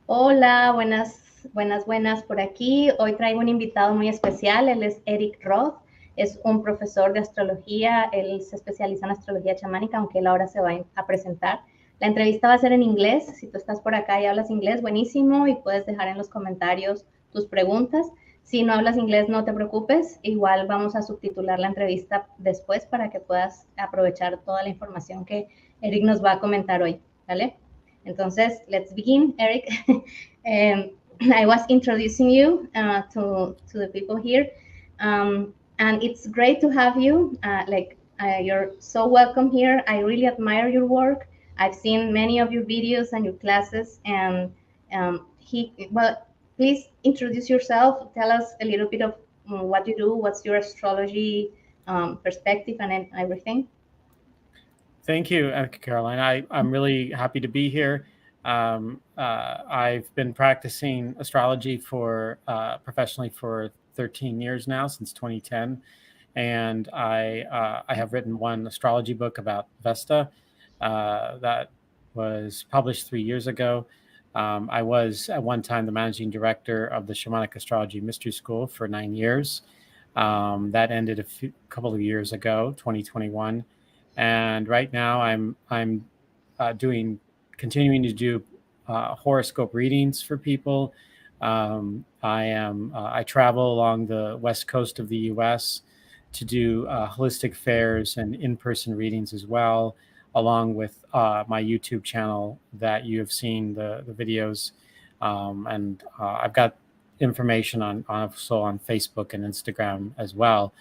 Hola, buenas por aquí. Hoy traigo un invitado muy especial. Él es Erik Roth. Es un profesor de astrología. Él se especializa en astrología chamánica, aunque él ahora se va a presentar. La entrevista va a ser en inglés. Si tú estás por acá y hablas inglés, buenísimo. Y puedes dejar en los comentarios tus preguntas. Si no hablas inglés, no te preocupes. Igual vamos a subtitular la entrevista después para que puedas aprovechar toda la información que Erik nos va a comentar hoy. ¿Vale? Entonces, let's begin, Erik. I was introducing you to the people here, and it's great to have you. You're so welcome here. I really admire your work. I've seen many of your videos and your classes, and please introduce yourself. Tell us a little bit of what you do. What's your astrology perspective and everything? Thank you, Caroline. I'm really happy to be here. I've been practicing astrology for professionally for 13 years now, since 2010, and I have written one astrology book about Vesta that was published 3 years ago. I was at one time the managing director of the Shamanic Astrology Mystery School for 9 years. That ended a couple of years ago, 2021. And right now I'm continuing to do horoscope readings for people. I travel along the west coast of the U.S. to do holistic fairs and in-person readings as well, along with my YouTube channel that you have seen the videos, and I've got information on Facebook and Instagram as well.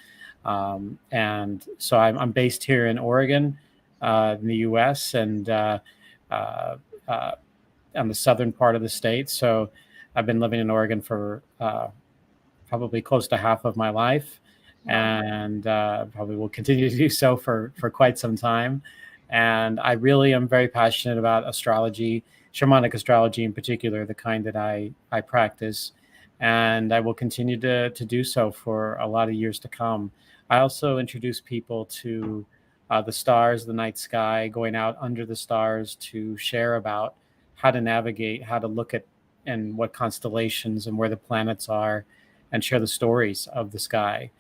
And so I'm based here in Oregon, in the U.S., and on the southern part of the state. So I've been living in Oregon for probably close to half of my life, and probably will continue to do so for quite some time. And I really am very passionate about astrology, shamanic astrology in particular, the kind that I practice. And I will continue to do so for a lot of years to come. I also introduce people to the stars, the night sky, going out under the stars to share about how to navigate, how to look at and what constellations and where the planets are, and share the stories of the sky.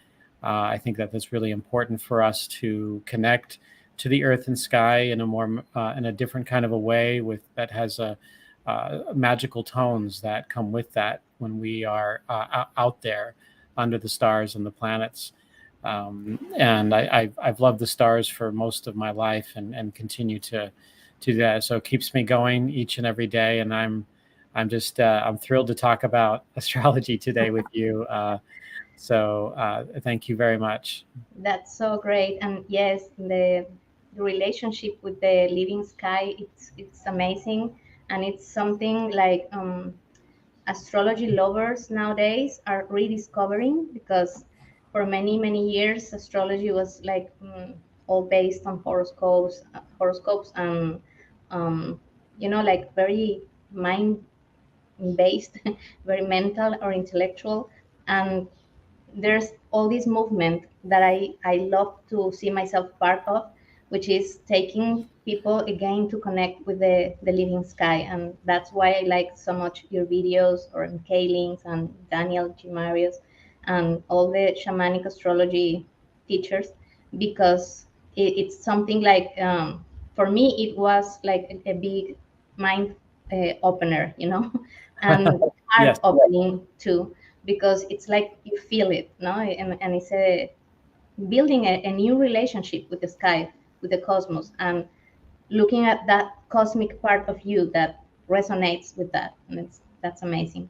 I think that that's really important for us to connect to the earth and sky in a more in a different kind of a way that has magical tones that come with that when we are out there under the stars and the planets. And I've loved the stars for most of my life, and continue to do that. So it keeps me going each and every day. And I'm thrilled to talk about astrology today with you. So thank you very much. That's so great. And yes, the relationship with the living sky, it's amazing. And it's something like astrology lovers nowadays are rediscovering, because for many years astrology was like all based on horoscopes and like very mind based, very mental or intellectual. And there's all this movement that I love to see myself part of, which is taking people again to connect with the living sky. And that's why I like so much your videos, or Kaling's and Daniel G. Marius and all the shamanic astrology teachers, because it's something like, for me, it was like a big mind opener, and heart Yes. opening too, because it's like you feel it, no? And it's building a new relationship with the sky, with the cosmos, and looking at that cosmic part of you that resonates with that. And that's amazing.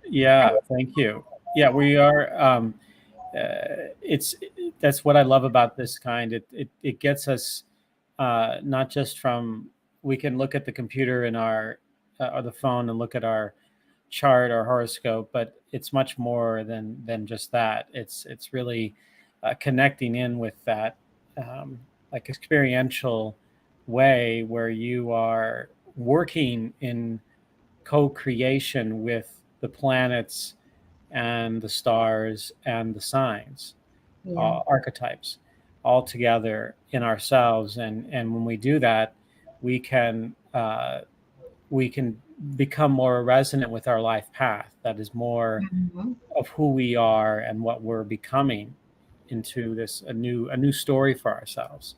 Yeah. Thank you. Yeah, we are. It's That's what I love about this kind. It gets us not just from, we can look at the computer in our or the phone and look at our chart or horoscope, but it's much more than just that. It's really connecting in with that like experiential way where you are working in co-creation with the planets and the stars and the signs, Yeah. archetypes, all together in ourselves. And when we do that, we can become more resonant with our life path, that is more Mhm. of who we are and what we're becoming into this a new story for ourselves.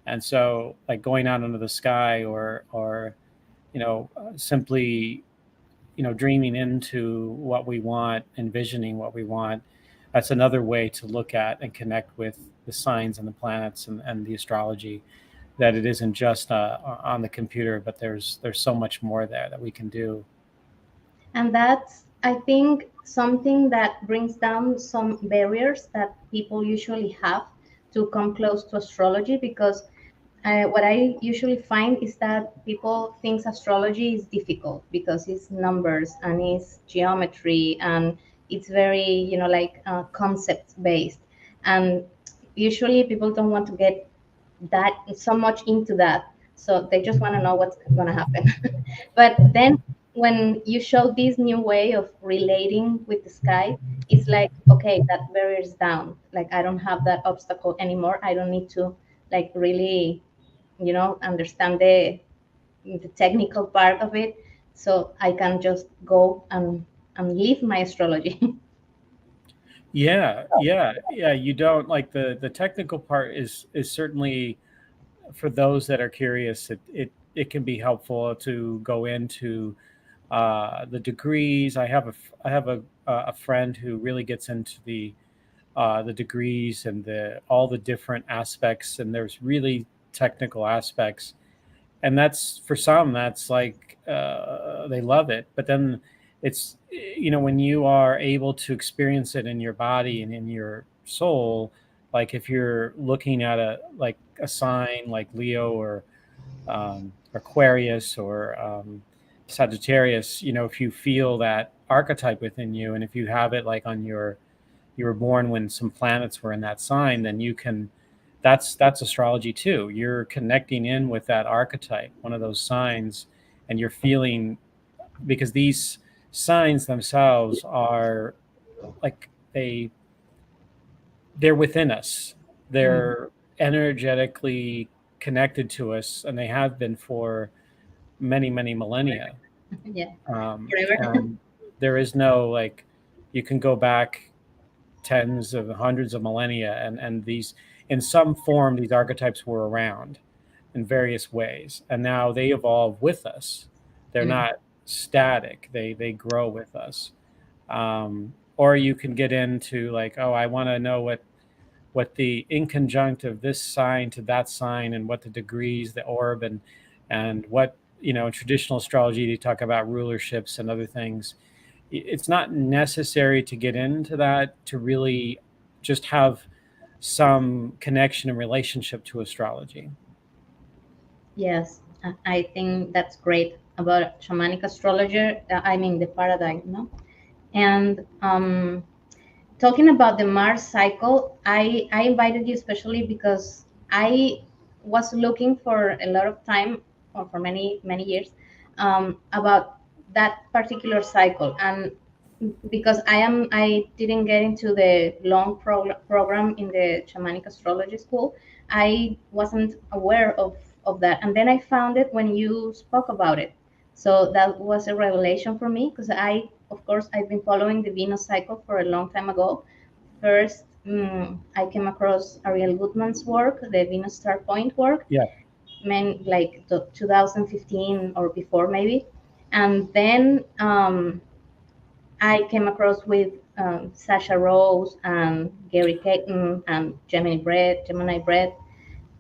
And so, like going out into the sky, or simply dreaming into what we want, envisioning what we want, that's another way to look at and connect with the signs and the planets and the astrology, that it isn't just on the computer, but there's so much more there that we can do. And that's, I think, something that brings down some barriers that people usually have to come close to astrology, because what I usually find is that people think astrology is difficult because it's numbers and it's geometry and it's very, like concept based. And usually people don't want to get that so much into that. So they just want to know what's going to happen. But then when you show this new way of relating with the sky, it's like, okay, that barrier is down. Like I don't have that obstacle anymore. I don't need to like really understand the technical part of it, so I can just go and live my astrology. Yeah. You don't like the technical part is certainly for those that are curious. It can be helpful to go into the degrees. I have a friend who really gets into the degrees and the all the different aspects, and there's really technical aspects, and that's for some that's like they love it. But then it's when you are able to experience it in your body and in your soul, like if you're looking at a sign like Leo or Aquarius or Sagittarius, if you feel that archetype within you, and if you have it like on you were born when some planets were in that sign, then you can. That's astrology too. You're connecting in with that archetype, one of those signs, and you're feeling, because these signs themselves are like they're within us. Mm, They're energetically connected to us, and they have been for many millennia. yeah, forever. And there is no like, you can go back tens of hundreds of millennia, and these in some form these archetypes were around in various ways, and now they evolve with us. They're Mm, not static. They grow with us. Or you can get into like, oh, I want to know what the inconjunct of this sign to that sign, and what the degrees, the orb, and what in traditional astrology they talk about rulerships and other things. It's not necessary to get into that to really just have some connection and relationship to astrology. yes, I think that's great about shamanic astrologer. I mean the paradigm, no? And talking about the Mars cycle, I invited you especially because I was looking for a lot of time, or for many years, about that particular cycle. And because I didn't get into the long program in the shamanic astrology school, I wasn't aware of that. And then I found it when you spoke about it. So that was a revelation for me, because of course, I've been following the Venus cycle for a long time ago. First, I came across Ariel Gutman's work, the Venus Star Point work, Yeah. like 2015 or before maybe. And then I came across with Sasha Rose and Gary Caton and Gemini Bread,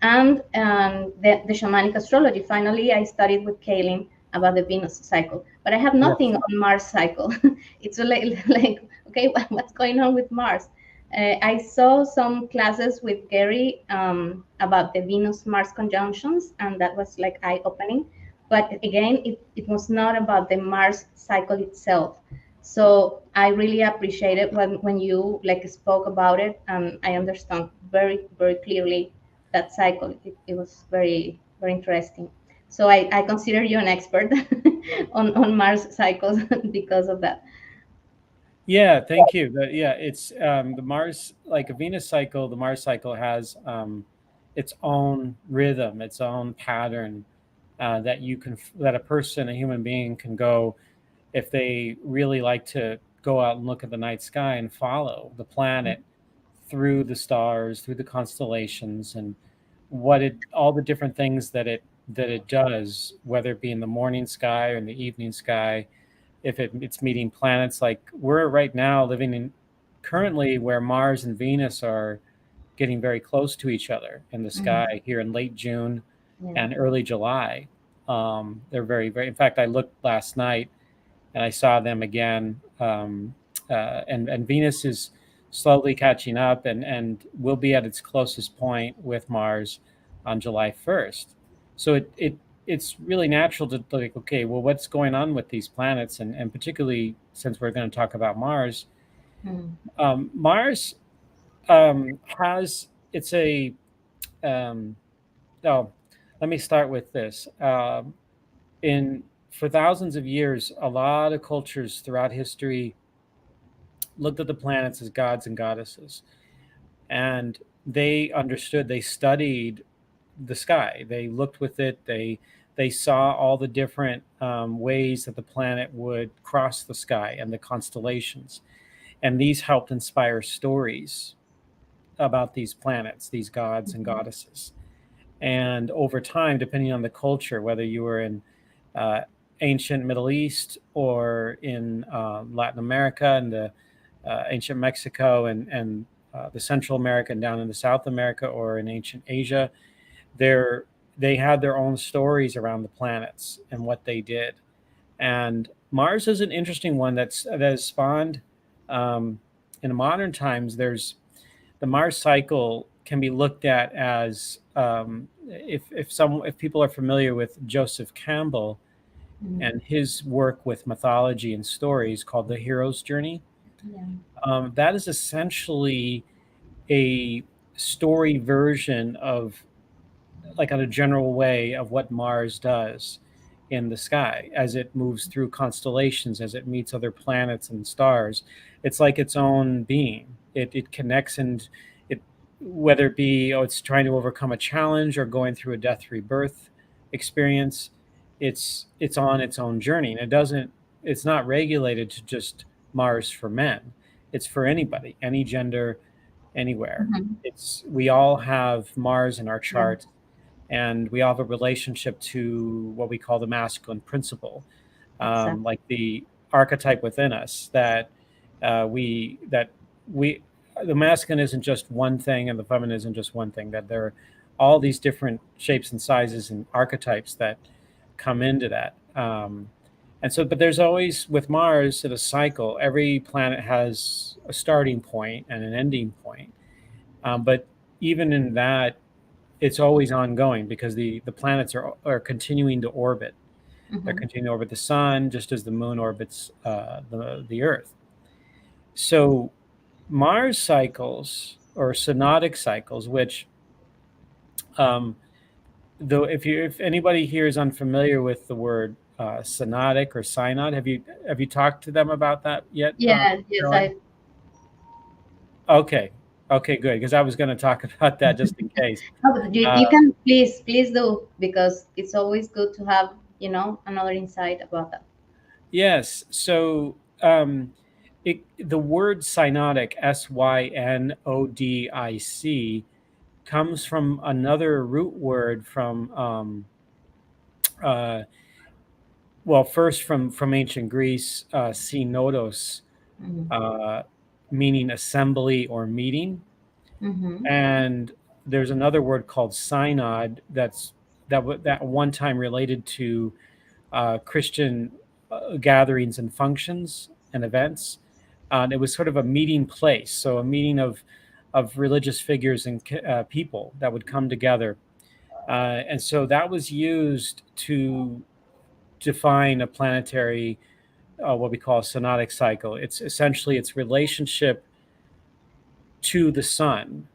and the shamanic astrology. Finally, I studied with Kaylin about the Venus cycle, but I have Yes. nothing on Mars cycle. It's like okay, what's going on with Mars? I saw some classes with Gary about the Venus Mars conjunctions, and that was like eye opening. But again, it was not about the Mars cycle itself. So I really appreciated when you like spoke about it, and I understand very clearly that cycle. It was very interesting. So I consider you an expert on Mars cycles because of that. Yeah, thank you. Yeah, it's the Mars, like a Venus cycle. The Mars cycle has its own rhythm, its own pattern, that a person, a human being, can go if they really like to go out and look at the night sky and follow the planet through the stars, through the constellations, and all the different things that it does, whether it be in the morning sky or in the evening sky. If it's meeting planets, like we're right now living in currently where Mars and Venus are getting very close to each other in the sky here in late June and early July. They're very, very. In fact, I looked last night and I saw them again. And Venus is slowly catching up, and will be at its closest point with Mars on July 1st. So it's really natural to like, okay, well, what's going on with these planets, and particularly since we're going to talk about Mars. Mars has it's a oh, let me start with this. In For thousands of years, a lot of cultures throughout history looked at the planets as gods and goddesses, and they understood. They studied the sky. They looked with it. They saw all the different ways that the planet would cross the sky and the constellations, and these helped inspire stories about these planets, these gods and goddesses. And over time, depending on the culture, whether you were in ancient Middle East or in Latin America and the ancient Mexico and the Central America and down into South America, or in ancient Asia, they had their own stories around the planets and what they did. And Mars is an interesting one that has spawned in modern times. There's the Mars cycle can be looked at as if people are familiar with Joseph Campbell and his work with mythology and stories called The Hero's Journey. That is essentially a story version of, like, on a general way, of what Mars does in the sky as it moves through constellations, as it meets other planets and stars. It's like its own being. It connects, and whether it be it's trying to overcome a challenge or going through a death rebirth experience, it's on its own journey, and it's not regulated to just Mars for men. It's for anybody, any gender, anywhere. We all have Mars in our chart, and we all have a relationship to what we call the masculine principle, like the archetype within us that the masculine isn't just one thing and the feminine isn't just one thing, that there are all these different shapes and sizes and archetypes that come into that. But there's always, with Mars, at a cycle, every planet has a starting point and an ending point. But even in that, it's always ongoing, because the planets are continuing to orbit. They're continuing to orbit the sun, just as the moon orbits the Earth. So Mars cycles, or synodic cycles, which, though if anybody here is unfamiliar with the word synodic or synod, have you talked to them about that yet? Yes, I. Okay, good, because I was going to talk about that just in case. But you can please do, because it's always good to have another insight about that. Yes. So the word synodic, synodic, comes from another root word from first from ancient Greece, synodos, meaning assembly or meeting. And there's another word called synod that one time related to Christian gatherings and functions and events. It was sort of a meeting place, so a meeting of religious figures and people that would come together. And so that was used to define a planetary, what we call a synodic cycle. It's essentially its relationship to the sun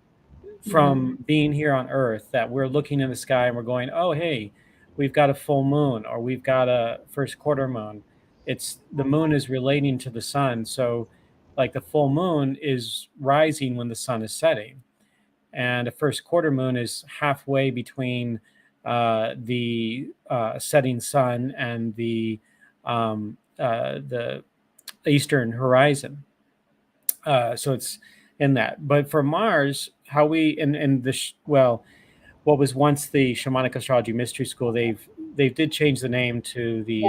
from being here on Earth, that we're looking in the sky and we're going, oh, hey, we've got a full moon, or we've got a first quarter moon. The moon is relating to the sun. So like the full moon is rising when the sun is setting. And a first quarter moon is halfway between the setting sun and the eastern horizon. So it's in that. But for Mars, how we and well, what was once the Shamanic Astrology Mystery School, they did change the name to the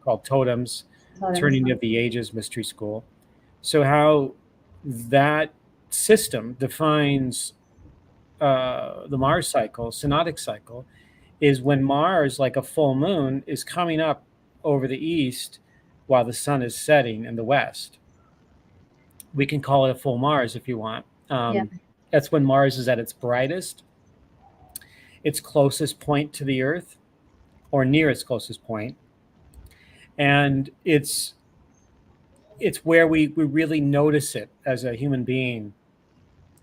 called Totems, Turning of the Ages Mystery School. So how that system defines the Mars cycle, synodic cycle, is when Mars, like a full moon, is coming up over the east while the sun is setting in the west. We can call it a full Mars if you want. That's when Mars is at its brightest, its closest point to the Earth, or near its closest point. And it's where we really notice it as a human being,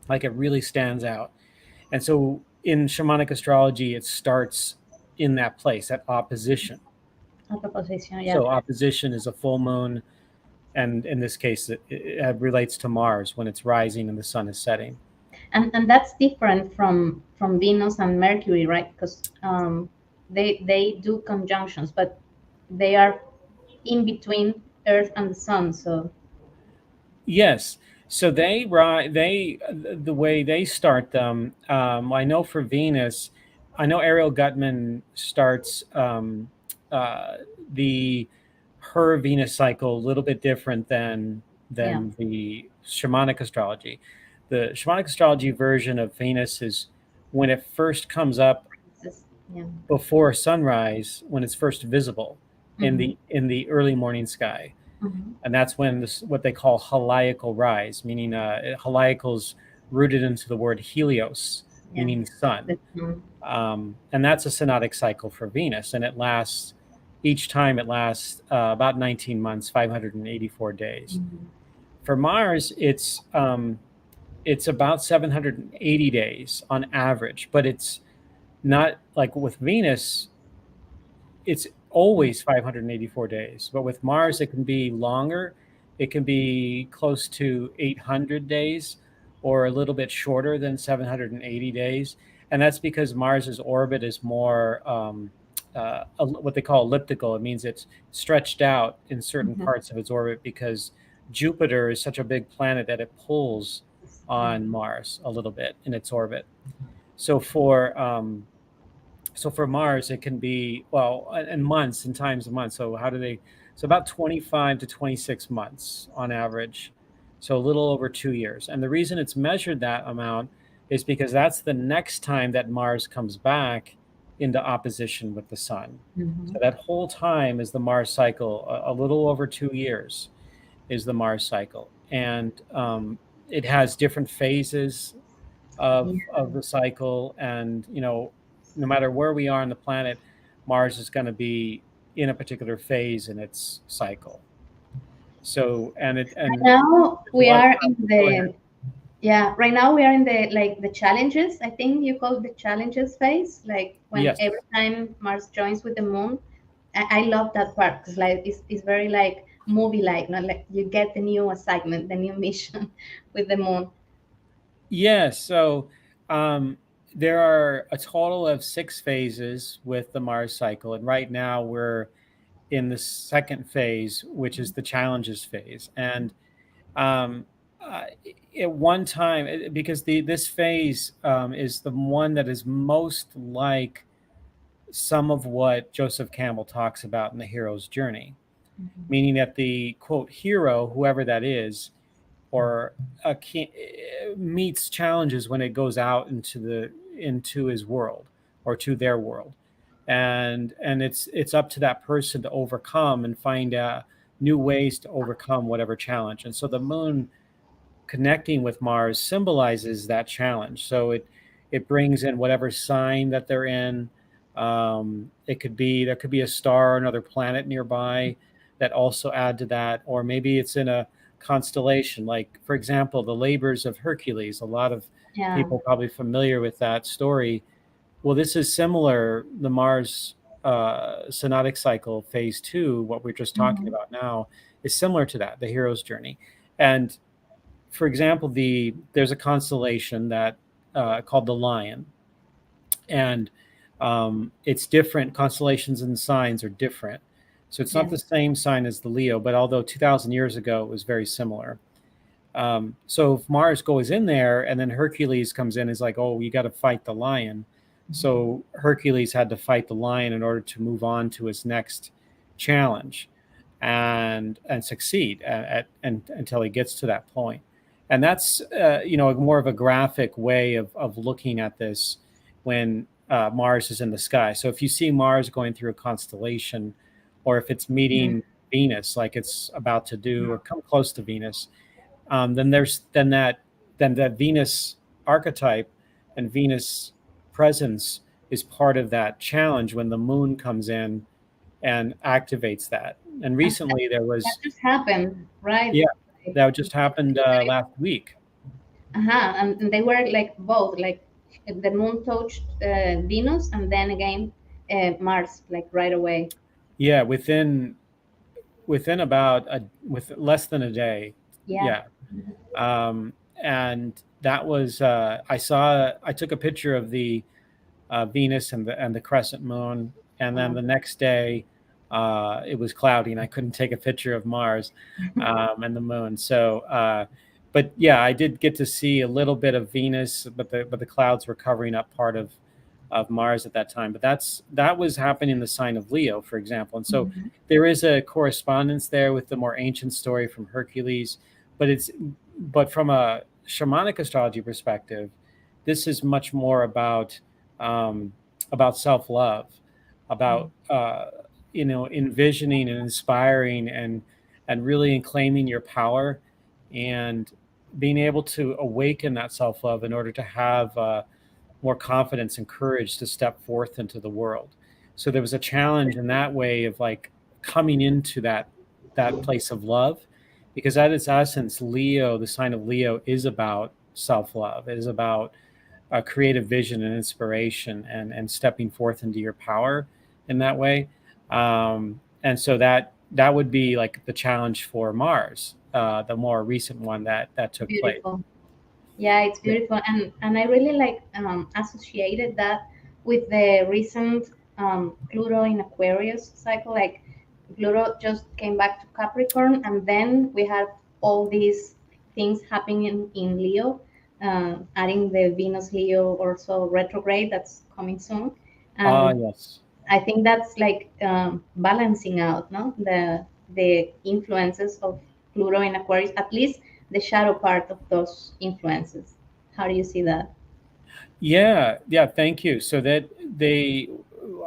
like it really stands out. And so in shamanic astrology, it starts in that place, at opposition. So opposition is a full moon, and in this case, it relates to Mars when it's rising and the sun is setting. And that's different from Venus and Mercury, right? Because they do conjunctions, but they are in between Earth and the sun. So yes, so the way they start them. I know for Venus, I know Ariel Gutman starts her Venus cycle a little bit different than the shamanic astrology. The shamanic astrology version of Venus is when it first comes up before sunrise, when it's first visible in the early morning sky. And that's when what they call heliacal rise, meaning heliacal's rooted into the word helios, meaning sun. And that's a synodic cycle for Venus, and each time it lasts about 19 months, 584 days. For Mars, it's about 780 days on average, but it's not like with Venus, it's always 584 days. But with Mars, it can be longer. It can be close to 800 days or a little bit shorter than 780 days. And that's because Mars's orbit is more what they call elliptical. It means it's stretched out in certain parts of its orbit because Jupiter is such a big planet that it pulls on Mars a little bit in its orbit. So for Mars, it can be, in months and times of months. So about 25 to 26 months on average. So a little over 2 years. And the reason it's measured that amount is because that's the next time that Mars comes back into opposition with the sun. So that whole time is the Mars cycle. A little over 2 years is the Mars cycle. And it has different phases of the cycle. And, no matter where we are on the planet, Mars is going to be in a particular phase in its cycle. So, now we are in the right now we are in the challenges. I think you call the challenges phase, like when every time Mars joins with the moon. I love that part because it's very like movie like, like you get the new assignment, the new mission with the moon. Yes. So there are a total of 6 phases with the Mars cycle, and right now we're in the second phase, which is the challenges phase. And at one time, because this phase is the one that is most like some of what Joseph Campbell talks about in The Hero's Journey, meaning that the quote hero, whoever that is, or meets challenges when it goes out into his world or to their world, and it's up to that person to overcome and find new ways to overcome whatever challenge. And so the moon connecting with Mars symbolizes that challenge. So it brings in whatever sign that they're in. There could be a star or another planet nearby that also add to that, or maybe it's in a constellation, like for example the labors of Hercules. A lot of people probably familiar with that story. Well, this is similar. The Mars synodic cycle phase 2, what we're just talking about now, is similar to that, the hero's journey. And for example, there's a constellation that called the Lion, and It's different. Constellations and signs are different. So it's not the same sign as the Leo, but although 2,000 years ago it was very similar. So if Mars goes in there and then Hercules comes in, is like, oh, you got to fight the lion. So Hercules had to fight the lion in order to move on to his next challenge and succeed until he gets to that point. And that's more of a graphic way of looking at this when Mars is in the sky. So if you see Mars going through a constellation, or if it's meeting Venus, like it's about to do, or come close to Venus, then that Venus archetype and Venus presence is part of that challenge when the moon comes in and activates that. And recently there was that just happened, right? Yeah, that just happened last week. And they were like both, like the moon touched Venus, and then again Mars, like right away. Yeah, within about with less than a day. Yeah. And that was I took a picture of the Venus and the crescent moon, and then the next day it was cloudy and I couldn't take a picture of Mars and the moon. So but yeah, I did get to see a little bit of Venus, but the clouds were covering up part of Mars at that time. But that was happening in the sign of Leo, for example. And so there is a correspondence there with the more ancient story from Hercules, but from a shamanic astrology perspective, this is much more about self-love, about envisioning and inspiring and really claiming your power and being able to awaken that self-love in order to have more confidence and courage to step forth into the world. So there was a challenge in that way of like coming into that place of love, because at its essence, Leo, the sign of Leo, is about self-love. It is about a creative vision and inspiration and stepping forth into your power in that way. And so that would be like the challenge for Mars, the more recent one that took place. Yeah, it's beautiful. And I really like associated that with the recent Pluto in Aquarius cycle. Like Pluto just came back to Capricorn, and then we have all these things happening in Leo, adding the Venus Leo also retrograde that's coming soon. Yes. I think that's like balancing out, no, the influences of Pluto in Aquarius, at least the shadow part of those influences. How do you see that? Yeah, thank you. So that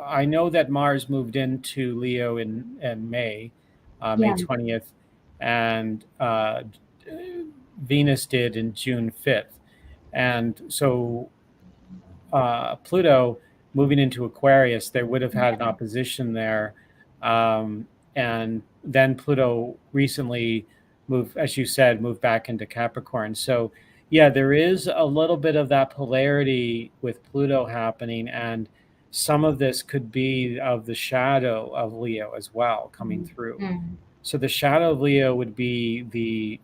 I know that Mars moved into Leo in May 20th, and Venus did in June 5th. And so Pluto moving into Aquarius, they would have had an opposition there. And then Pluto recently moved, as you said, moved back into Capricorn. So yeah, there is a little bit of that polarity with Pluto happening, and some of this could be of the shadow of Leo as well coming through. So the shadow of Leo would be the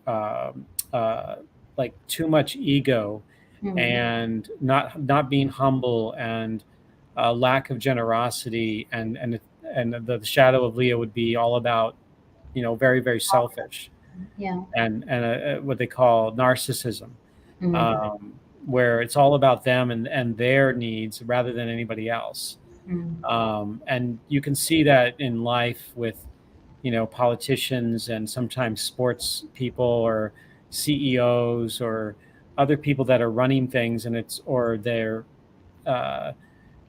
like too much ego and not being humble, and lack of generosity, and the shadow of Leo would be all about very, very selfish, and what they call narcissism, where it's all about them and their needs rather than anybody else. And you can see that in life with politicians and sometimes sports people or CEOs or other people that are running things, and they're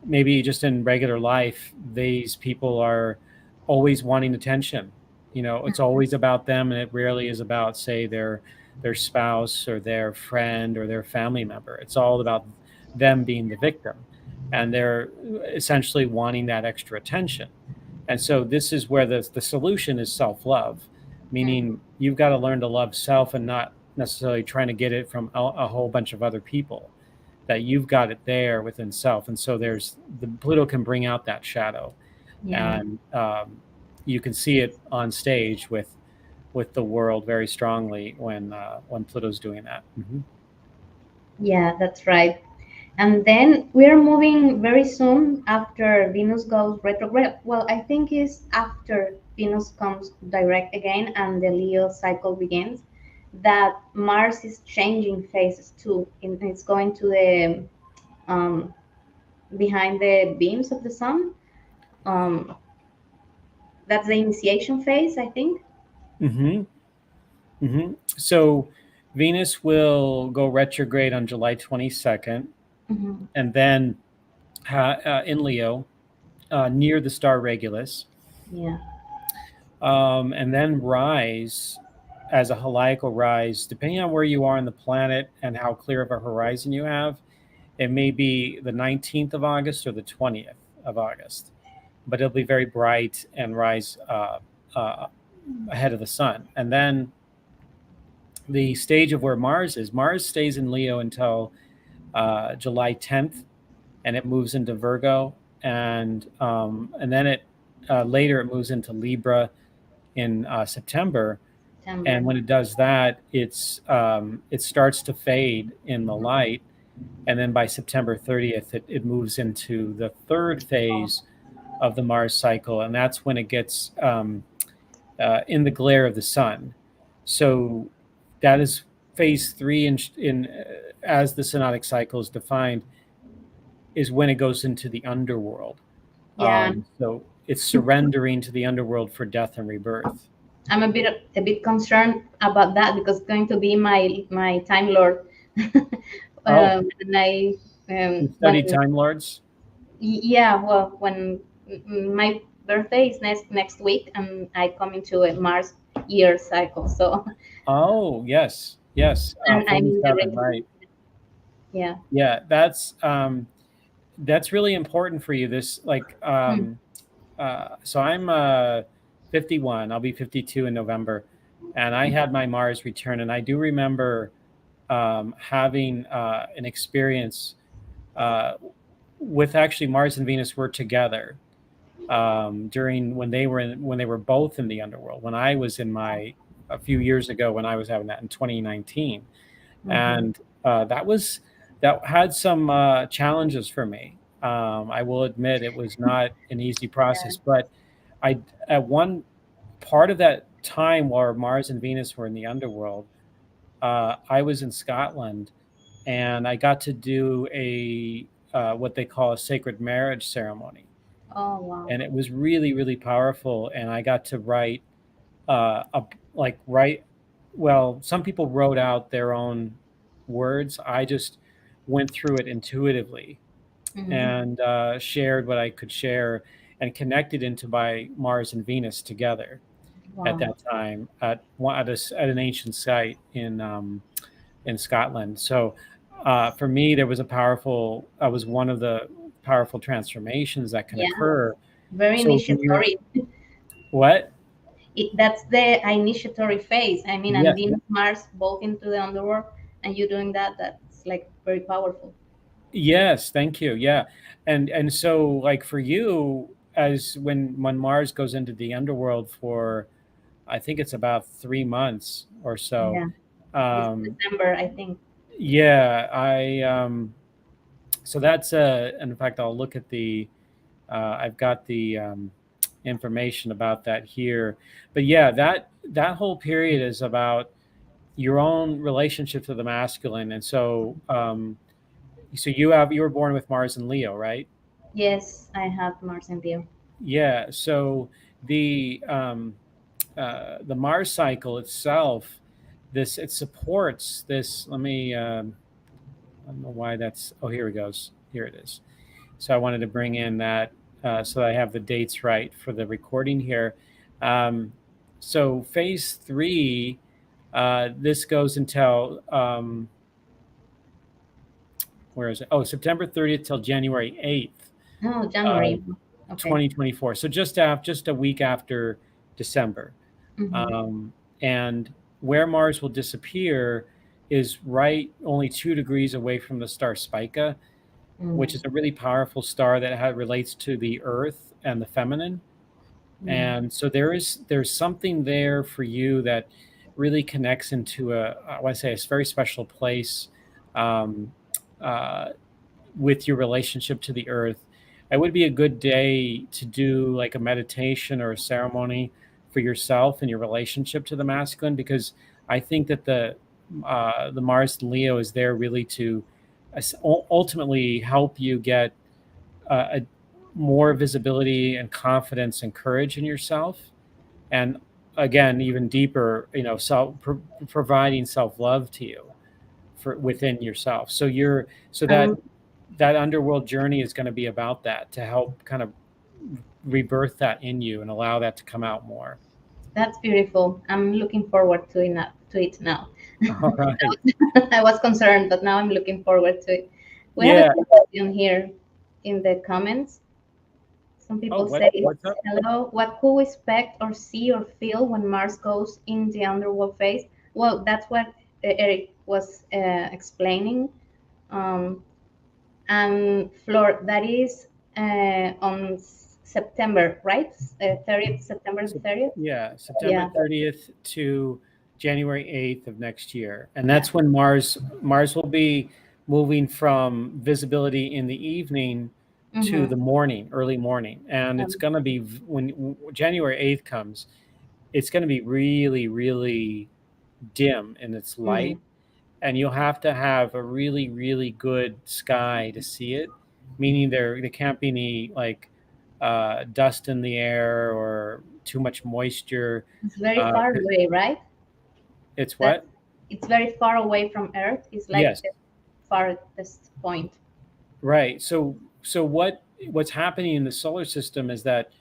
maybe just in regular life, these people are always wanting attention. It's always about them, and it rarely is about, say, their spouse or their friend or their family member. It's all about them being the victim, and they're essentially wanting that extra attention. And so this is where the solution is self-love, meaning you've got to learn to love self and not necessarily trying to get it from a whole bunch of other people, that you've got it there within self. And so the Pluto can bring out that shadow, and you can see it on stage with the world very strongly when Pluto's doing that. Yeah, that's right. And then we're moving very soon after Venus goes retrograde. Well, I think it's after Venus comes direct again and the Leo cycle begins, that Mars is changing phases too. It's going to the um, behind the beams of the sun. Um, that's the initiation phase, I think. Mm-hmm. Mm-hmm. So Venus will go retrograde on July 22nd, Hmm. and then in Leo, near the star Regulus, Yeah. and then rise as a heliacal rise, depending on where you are on the planet and how clear of a horizon you have. It may be the 19th of August or the 20th of August, but it'll be very bright and rise uh, ahead of the sun. And then the stage of where Mars stays in Leo until July 10th, and it moves into Virgo, and then it later it moves into Libra in September. And September. when it does that, it starts to fade in the light, and then by September 30th, it moves into the third phase of the Mars cycle, and that's when it gets in the glare of the sun. So that is phase three in as the synodic cycle is defined, is when it goes into the underworld. Yeah, So it's surrendering to the underworld for death and rebirth. I'm a bit concerned about that because it's going to be my time lord. Oh, And I you when studied Time Lords? yeah, well, when my birthday is next week, and I come into a Mars year cycle, so Oh, yes, yes, and I'm in the 47, regular. right? Yeah. Yeah, that's really important for you. This like Hmm. so I'm 51. I'll be 52 in November, and I had my Mars return, and I do remember having an experience uh, with actually Mars and Venus were together during when they were both in the underworld. When I was in my a few years ago when I was having that in 2019, Hmm. and that had some challenges for me. I will admit it was not an easy Yeah. process, but I at one part of that time where Mars and Venus were in the underworld, I was in Scotland, and I got to do a what they call a sacred marriage ceremony, Oh wow. and it was really really powerful. And I got to write a like write well. Some people wrote out their own words. I just went through it intuitively Hmm. and shared what I could share and connected into my Mars and Venus together at Wow. that time at an ancient site in Scotland. So for me, there was a powerful. I was one of the powerful transformations that can Yeah. occur. Very So when you're initiatory. what? That's the initiatory phase. I mean, and Yes, Venus, Mars, both into the underworld, and you doing that. That's like very powerful. yes, thank you. Yeah. And so like for you, as when Mars goes into the underworld for I think it's about 3 months or so. Yeah. This Um December, I think. yeah, I so that's and in fact I'll look at the I've got the information about that here. But yeah, that whole period is about your own relationship to the masculine. And so you were born with Mars and Leo, right? Yes, I have Mars and Leo. Yeah. So the the Mars cycle itself, this it supports this. Let me. I don't know why that's. Oh, here it goes. Here it is. So I wanted to bring in that so I have the dates right for the recording here. Um, so phase three, this goes until where is it? Oh, September 30th till January 8th. Oh, January. Okay. 2024. So just a week after December. Mm-hmm. And where Mars will disappear is right only 2 degrees away from the star Spica, which Mm. is a really powerful star that relates to the Earth and the feminine. Mm. And so there's something there for you that really connects into I want to say a very special place. Um, uh, with your relationship to the earth, it would be a good day to do like a meditation or a ceremony for yourself and your relationship to the masculine, because I think that the Mars Leo is there really to ultimately help you get a more visibility and confidence and courage in yourself, and again, even deeper, providing self-love to you for within yourself. So Um, that underworld journey is going to be about that, to help kind of rebirth that in you and allow that to come out more. that's beautiful. I'm looking forward to it now. All right. I was concerned, but now I'm looking forward to it. We have a Yeah. question here in the comments. Some Oh, people say, what's up? hello, what could we expect or see or feel when Mars goes in the underworld phase? Well, that's what Erik was explaining. Um, and Flor, that is on September, right? 30th, September So, 30th? yeah, September Yeah, 30th to January 8th of next year. And yeah. that's when Mars will be moving from visibility in the evening to Mm-hmm. the morning, early morning. And it's Um, going to be when January 8th comes, it's going to be really, really dim in its mm, light. And you'll have to have a really, really good sky to see it, meaning there can't be any like dust in the air or too much moisture. it's very far 'Cause away, right? it's That what? it's very far away from Earth. It's like Yes, the farthest point. right. So what's happening in the solar system is that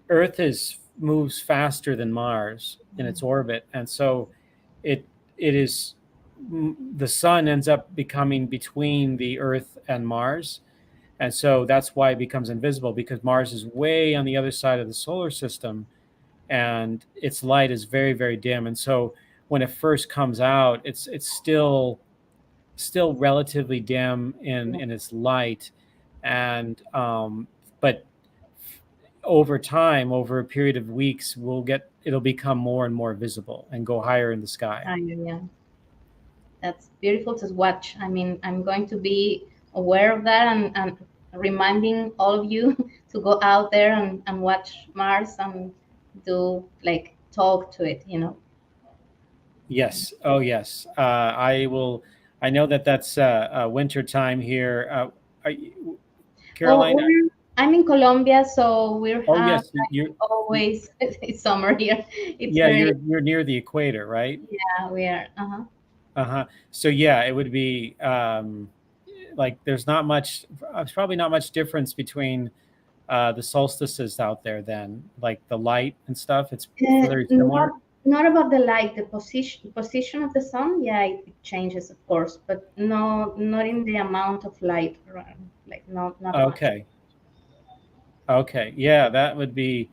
Earth is moves faster than Mars in its orbit, and so it it is the sun ends up becoming between the Earth and Mars. And so that's why it becomes invisible, because Mars is way on the other side of the solar system and its light is very, very dim. And so when it first comes out, it's still relatively dim in its light. And but over time, over a period of weeks, it'll become more and more visible and go higher in the sky. Yeah, that's beautiful to watch. I mean, I'm going to be aware of that and reminding all of you to go out there and watch Mars and do like talk to it, you know. Yes. Oh, yes. I will. I know that that's winter time here. Well, Carolina. I'm in Colombia, so we're Oh, have yes. like always it's summer here. It's Yeah, very, you're near the equator, right? yeah, we are. Uh-huh. Uh-huh. So yeah, it would be like there's probably not much difference between the solstices out there then, like the light and stuff. It's very similar. Not about the light, the position of the sun. Yeah, it changes, of course, but not in the amount of light. Like not much. Okay. Okay. Yeah, that would be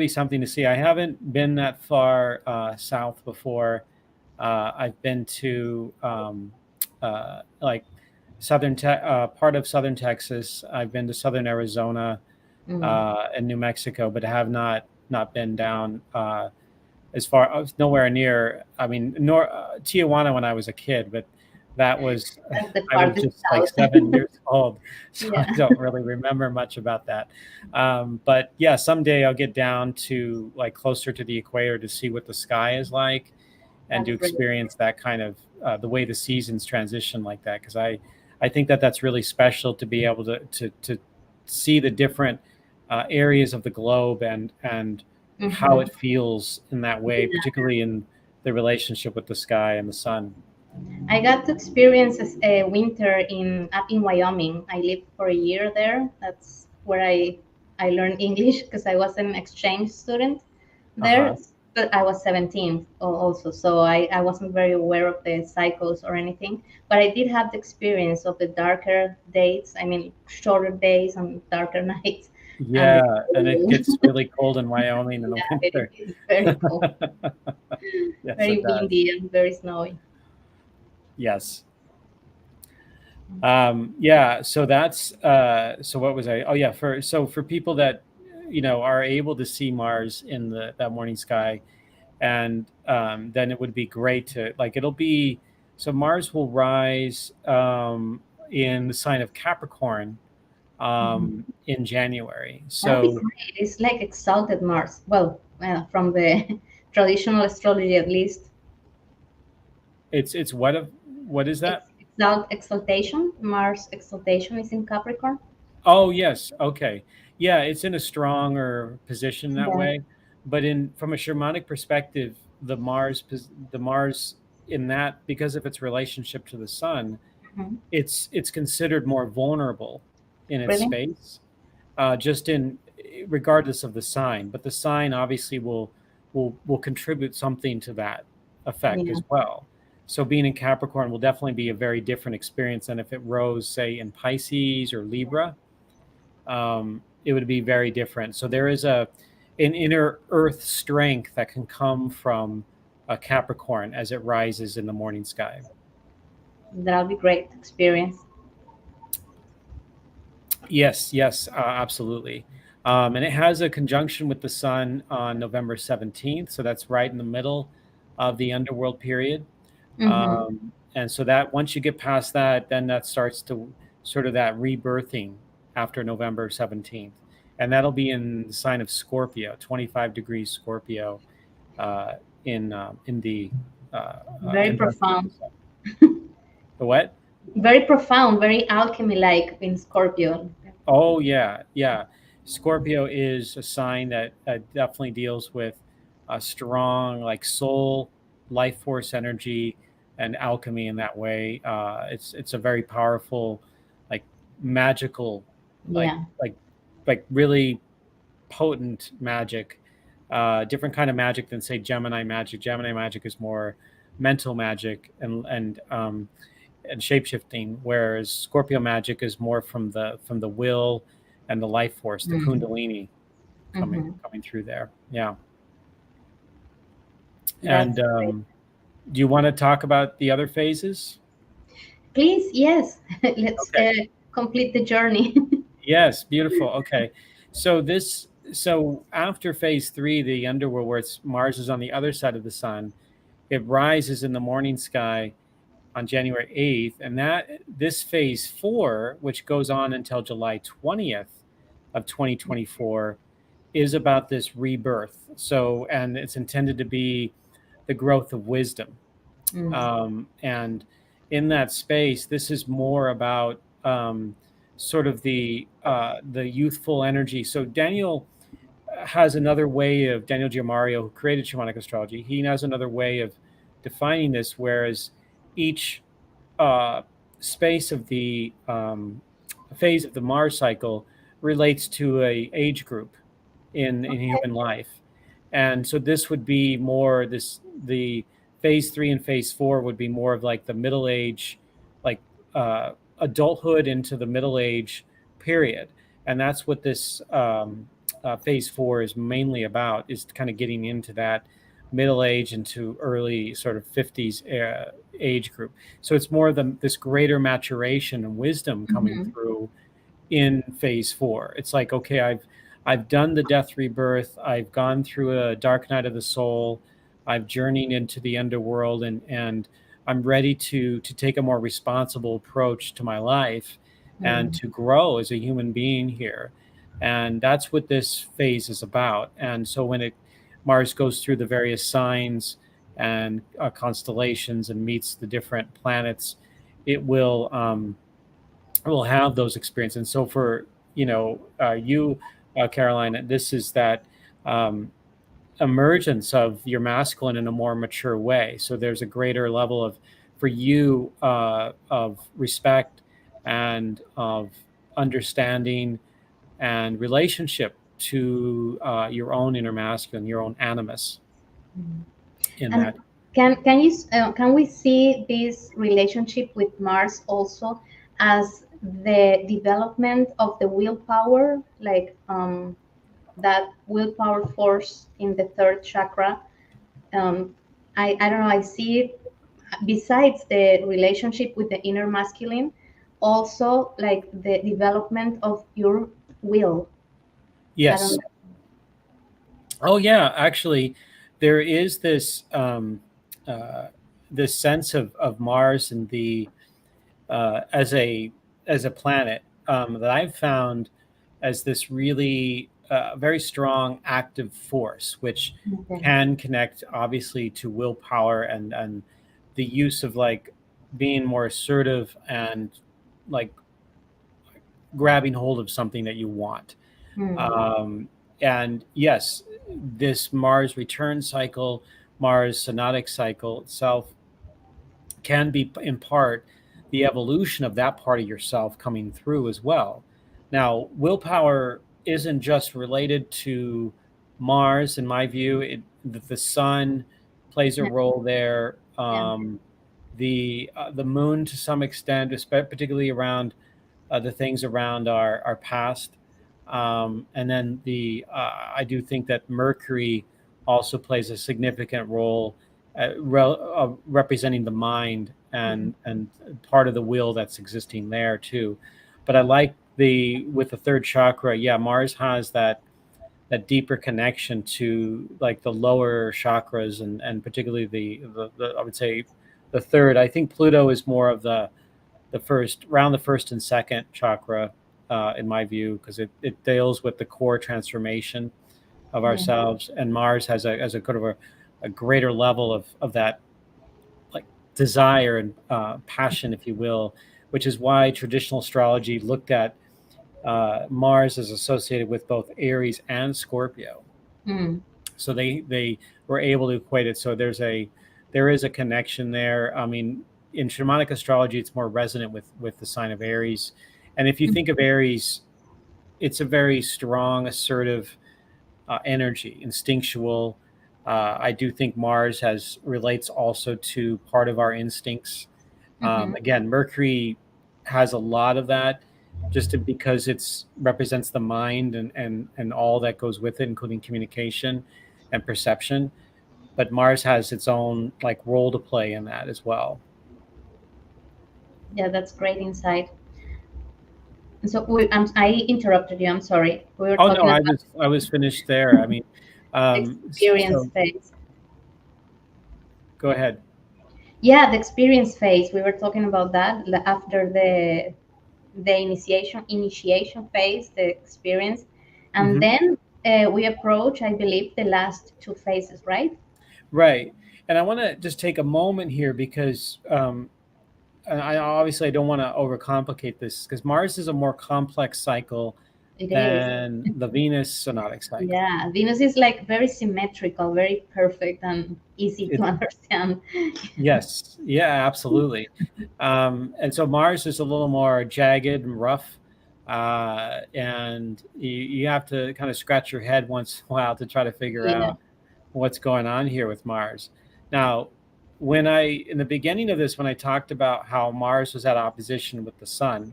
something to see. I haven't been that far south before. I've been to like part of southern Texas. I've been to southern Arizona Mm. and New Mexico, but have not been down as far. I was nowhere near. I mean, nor Tijuana when I was a kid, but that was That's the I was farthest just like south. 7 years old, so I Yeah, don't really remember much about that. But yeah, someday I'll get down to like closer to the equator to see what the sky is like and to that's great. experience that kind of the way the seasons transition like that, because I think that that's really special to be able to see the different areas of the globe and how Hmm. it feels in that way, particularly in the relationship with the sky and the sun. I got to experience a winter in up in Wyoming. I lived for a year there. That's where I learned English because I was an exchange student there. Uh-huh. But I was 17 also, so I wasn't very aware of the cycles or anything. But I did have the experience of the darker days. I mean, shorter days and darker nights, and the Yeah, and it gets really cold in Wyoming in the yeah, winter. it's very cold, Yes, very it does. windy, and very snowy. Yes. Yeah, so that's so what was I? Oh yeah, for people that are able to see Mars in the that morning sky, and then it would be great to like it'll be so Mars will rise in the sign of Capricorn in January. That'd be So great. It's like exalted Mars. Well, from the traditional astrology at least. it's what is that? Exaltation. Mars exaltation is in Capricorn. Oh yes, okay, yeah, it's in a stronger position that Yeah. way. But in from a shamanic perspective, the Mars in that, because of its relationship to the sun, Mhm. it's considered more vulnerable in its Really? space, just in regardless of the sign. But the sign obviously will contribute something to that effect Yeah. as well. So being in Capricorn will definitely be a very different experience than if it rose, say, in Pisces or Libra. It would be very different. So there is an inner earth strength that can come from a Capricorn as it rises in the morning sky. That'll be great experience. Yes, yes, absolutely. And it has a conjunction with the sun on November 17th. So that's right in the middle of the underworld period. Mm-hmm. And so that once you get past that, then that starts to sort of that rebirthing after November 17th. And that'll be in the sign of Scorpio, 25 degrees Scorpio in the Very conjunction with profound. the sun. The what? Very profound. Very alchemy-like in Scorpio. Oh yeah, yeah. Scorpio is a sign that definitely deals with a strong like soul, life force energy, and alchemy in that way. It's a very powerful, like magical, like Yeah. like like really potent magic. Different kind of magic than say Gemini magic. Gemini magic is more mental magic and shapeshifting, whereas Scorpio magic is more from the will and the life force, the Mm-hmm. Kundalini Mm-hmm. coming through there. Yeah. And That's great. do you want to talk about the other phases? Please, yes. Let's Okay. complete the journey. Yes, beautiful. Okay. So after phase three, the underworld, where Mars is on the other side of the sun, it rises in the morning sky on January 8th, and that this phase four, which goes on until July 20th of 2024, is about this rebirth. So, and it's intended to be the growth of wisdom. Mm. And in that space, this is more about sort of the youthful energy. So Daniel has another way of Daniel Giamario, who created shamanic astrology. He has another way of defining this, whereas each uh, space of the phase of the Mars cycle relates to a age group in human life, and so this would be more the phase three and phase four would be more of like the middle age, like adulthood into the middle age period, and that's what this phase four is mainly about, is kind of getting into that middle age into early sort of 50s age group. So it's more this greater maturation and wisdom coming Mm-hmm. through in phase four. It's like, okay, I've done the death rebirth. I've gone through a dark night of the soul. I've journeyed into the underworld, and I'm ready to take a more responsible approach to my life and Mm. to grow as a human being here. And that's what this phase is about. And so when Mars goes through the various signs and constellations and meets the different planets, it will have those experiences. And so for you, Caroline, this is that emergence of your masculine in a more mature way. So there's a greater level of for you of respect and of understanding and relationship to your own inner masculine, your own animus Mm. in And that. can we see this relationship with Mars also as the development of the willpower, like that willpower force in the third chakra? I don't know. I see it besides the relationship with the inner masculine, also like the development of your will. I don't Yes. know. Oh yeah, actually, there is uh, this sense of Mars and the as a as a planet that I've found as this really very strong active force, which Okay. can connect obviously to willpower and the use of like being more assertive and like grabbing hold of something that you want. Mm. And yes, this Mars return cycle, Mars synodic cycle itself can be in part the evolution of that part of yourself coming through as well. Now, willpower isn't just related to Mars, in my view. The sun plays a Yeah. role there. Yeah. The moon to some extent, particularly around the things around our past. And then I do think that Mercury also plays a significant role representing the mind Mhm. and part of the will that's existing there too. But I like with the third chakra, yeah, Mars has that deeper connection to like the lower chakras and particularly the I would say the third. I think Pluto is more of the first around the first and second chakra in my view, because it deals with the core transformation of Yeah. ourselves, and Mars has a kind of a greater level of that like desire and passion, if you will, which is why traditional astrology looked at Mars as associated with both Aries and Scorpio. Mm. So they were able to equate it. So there is a connection there. I mean, in shamanic astrology, it's more resonant with the sign of Aries. And if you think of Aries, it's a very strong, assertive energy, instinctual. I do think Mars relates also to part of our instincts. Mhm. Again, Mercury has a lot of that, because it's represents the mind and all that goes with it, including communication and perception. But Mars has its own like role to play in that as well. Yeah, that's great insight. So I interrupted you. I'm sorry. We were Oh no, talking about I was finished there. I mean, the experience so phase. go ahead. Yeah, the experience phase. We were talking about that after the initiation phase, the experience, and Hmm. then we approach, I believe, the last two phases, right? Right. And I want to just take a moment here because I obviously I don't want to overcomplicate this because Mars is a more complex cycle It is. than the Venus synodic cycle. Yeah, Venus is like very symmetrical, very perfect, and easy to It, understand. yes, yeah, absolutely. And so Mars is a little more jagged and rough, and you have to kind of scratch your head once in a while to try to figure Yeah. out what's going on here with Mars. Now, in the beginning of this, when I talked about how Mars was at opposition with the Sun,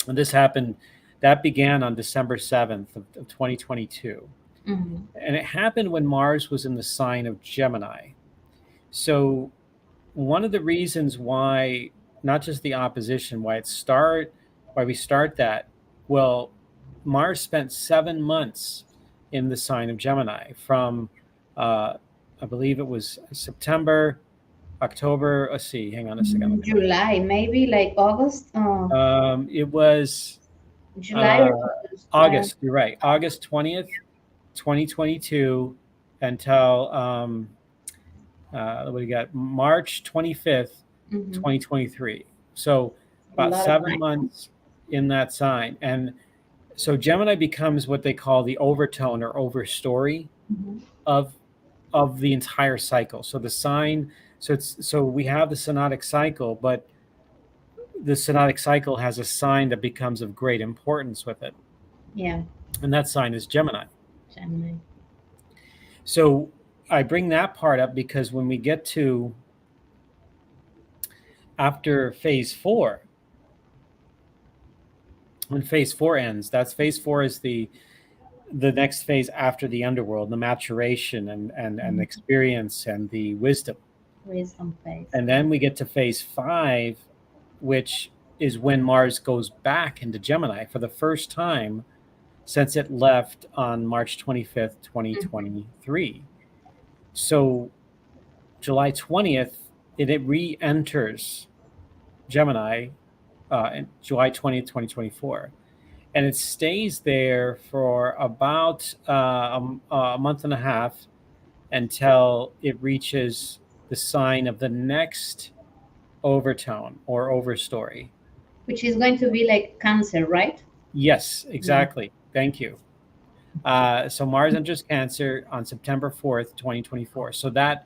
and that began on December 7th of 2022. Hmm. And it happened when Mars was in the sign of Gemini. So one of the reasons why, not just the opposition, why we start that, well, Mars spent 7 months in the sign of Gemini from, I believe it was September, October. Let's see, hang on a second. Let me look. July, maybe like August. It was July uh, or August. August. You're right, August 20th, 2022, until what do you got? March 25th, Hmm. 2023. So A about lot of 7 months in that sign. And so Gemini becomes what they call the overtone or overstory time. of of the entire cycle. So the sign, so we have the synodic cycle, but the synodic cycle has a sign that becomes of great importance with it. Yeah, And that sign is Gemini. Gemini. So I bring that part up because when we get to after phase four, when phase four ends, that's phase four is the next phase after the underworld, the maturation and Mhm. experience and the wisdom. Wisdom phase. And Yeah. then we get to phase five, which is when Mars goes back into Gemini for the first time since it left on March 25th, Mhm. 2023. So July 20th, it re enters Gemini in July 20th, 2024. And it stays there for about a month and a half until it reaches the sign of the next overtone or overstory. Which is going to be like Cancer, right? Yes, exactly. Thank you. So Mars enters Cancer on September 4th, 2024. So that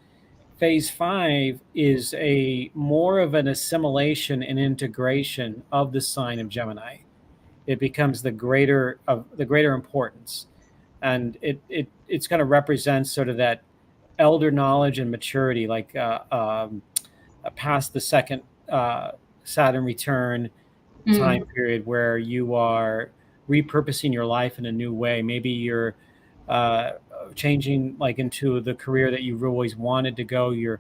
phase 5 is a more of an assimilation and integration of the sign of Gemini. It becomes the greater importance, and it's going to represent sort of that elder knowledge and maturity, like past the second Saturn return time period, where you are repurposing your life in a new way. Maybe you're changing like into the career that you've always wanted to go. Your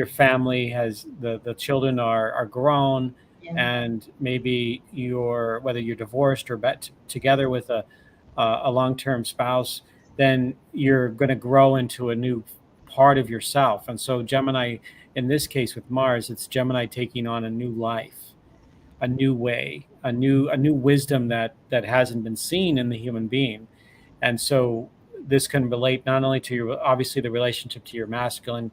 family has the children are grown, and maybe whether you're divorced or together with a long-term spouse, then you're going to grow into a new part of yourself. And so Gemini, in this case with Mars, it's Gemini taking on a new life, a new way, a new wisdom that hasn't been seen in the human being. And so this can relate not only to obviously the relationship to your masculine,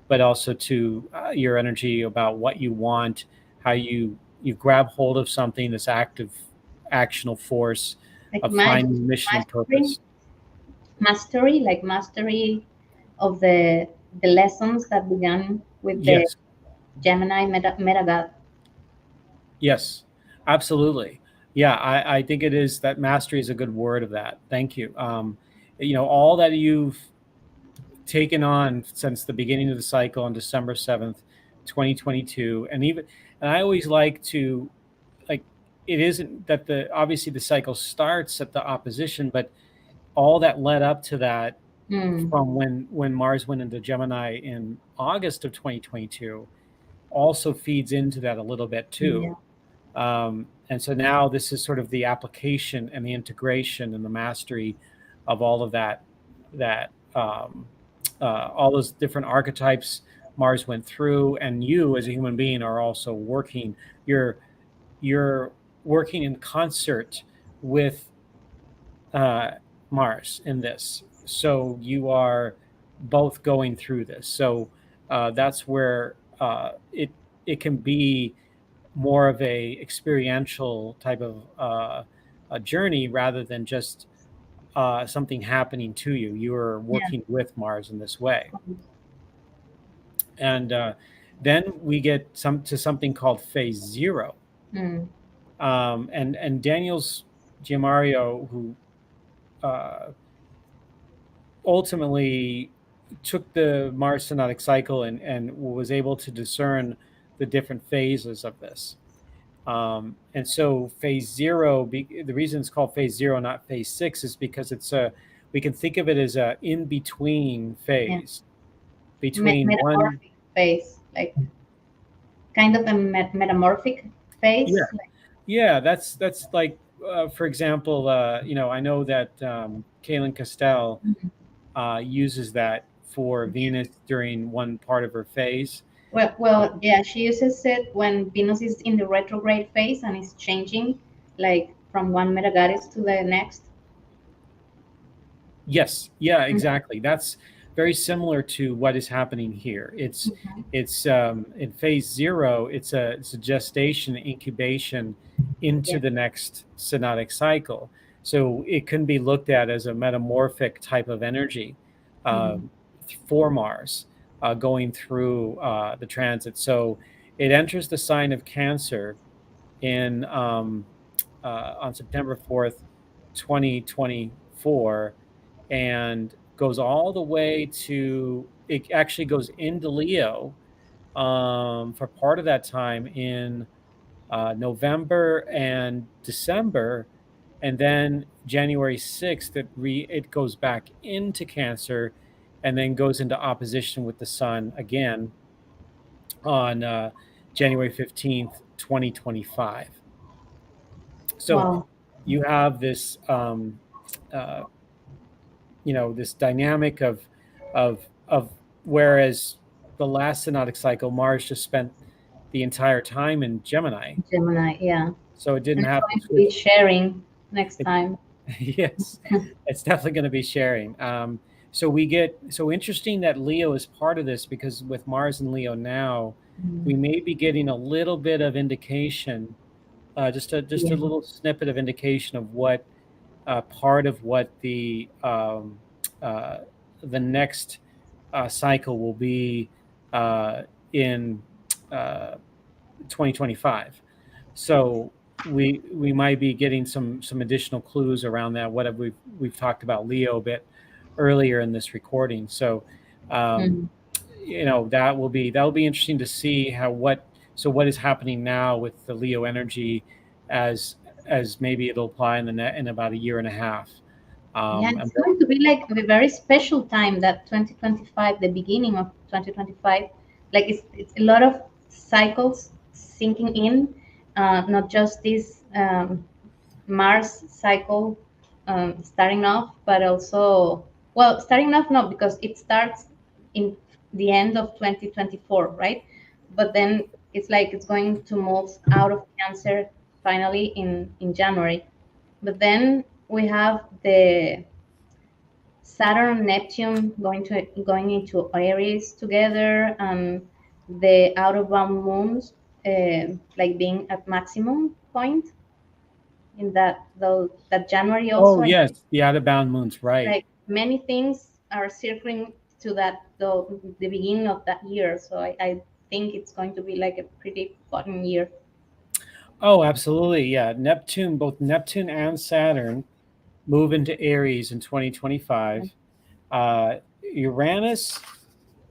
but also to your energy about what you want, how you grab hold of something, this active actional force like of finding mission and purpose. Mastery of the lessons that began with the Gemini meta God. Yes, absolutely. Yeah, I think it is that mastery is a good word of that. Thank you. All that you've taken on since the beginning of the cycle on December 7th, 2022. And I always like to, it isn't that obviously the cycle starts at the opposition, but all that led up to that from when Mars went into Gemini in August of 2022 also feeds into that a little bit too. And so now this is sort of the application and the integration and the mastery of all of that all those different archetypes Mars went through, and you as a human being are also working. You're working in concert with Mars in this, so you are both going through this. So that's where it can be more of a experiential type of a journey rather than just something happening to you. You are working with Mars in this way. And then we get to something called phase 0. And Daniel's Giamario, who ultimately took the Mars synodic cycle and was able to discern the different phases of this. And so phase 0, the reason it's called phase 0, not phase 6, is because we can think of it as a in-between phase. Between metamorphic phase, like kind of a metamorphic phase. Yeah, that's like, for example, I know that Kaylin Castell uses that for Venus during one part of her phase. Well, yeah, she uses it when Venus is in the retrograde phase and is changing, like from one meta goddess to the next. Yes, yeah, exactly. That's very similar to what is happening here. It's in phase 0. It's a gestation, incubation into the next synodic cycle. So it can be looked at as a metamorphic type of energy for Mars going through the transit. So it enters the sign of Cancer on September 4th, 2024, and goes all the way to, it actually goes into Leo for part of that time in November and December. And then January 6th, it goes back into Cancer and then goes into opposition with the Sun again on January 15th, 2025. So you have this, this dynamic of whereas the last synodic cycle, Mars just spent the entire time in Gemini. Gemini, yeah. So it didn't And it's have going to to be switch. sharing next time. Yes, it's definitely going to be sharing. So interesting that Leo is part of this, because with Mars and Leo now, we may be getting a little bit of indication, just a Yeah. little snippet of indication of what part of what the next cycle will be in 2025. So we might be getting some additional clues around that. What have we've talked about Leo a bit earlier in this recording. So um, that'll be interesting to see what is happening now with the Leo energy as maybe it'll apply in about a year and a half. Yeah, And it's going to be like a very special time, that 2025, the beginning of 2025. Like it's a lot of cycles sinking in, not just this Mars cycle starting off, but also, well, starting off not, because it starts in the end of 2024, right? But then it's like it's going to move out of Cancer finally in January. But then we have the Saturn, Neptune going into Aries together, and the out of bound moons like being at maximum point in that January oh also. yes, the out of bound moons, right? Like many things are circling to that the beginning of that year. So I think it's going to be like a pretty fun year. Oh, absolutely, yeah. Both Neptune and Saturn move into Aries in 2025. Uranus